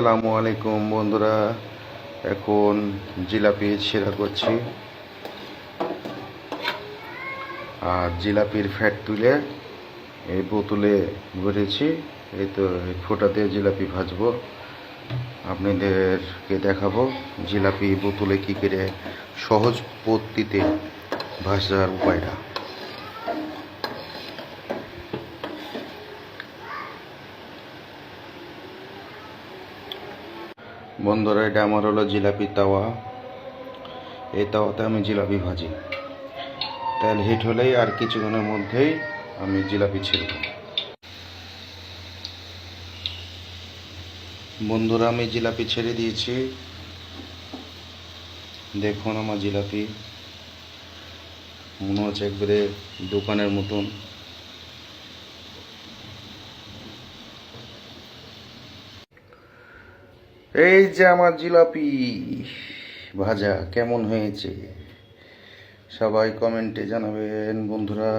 আসসালামু আলাইকুম বন্ধুরা, এখন জিলাপি ছেঁড়া করছি। আর জিলাপির ফ্যাট তুলে এই বোতলে ভরেছি। এই তো এই ফোঁটা দিয়ে জিলাপি ভাজবো, আপনাদেরকে দেখাবো জিলাপি বোতলে কী করে সহজ পদ্ধতিতে ভাজার উপায়টা। বন্ধুরা, এটা আমার হলো জিলাপি তাওয়া। এই তাওয়াতে আমি জিলাপি ভাজি। তেল হিট হলেই আর কিছুক্ষণের মধ্যেই আমি জিলাপি ছেড়ব। বন্ধুরা, আমি জিলাপি ছেড়ে দিয়েছি। দেখুন আমার জিলাপি মনে হচ্ছে একবারে দোকানের মতন। এই যে আমার জিলাপি ভাজা কেমন হয়েছে সবাই কমেন্টে জানাবেন বন্ধুরা।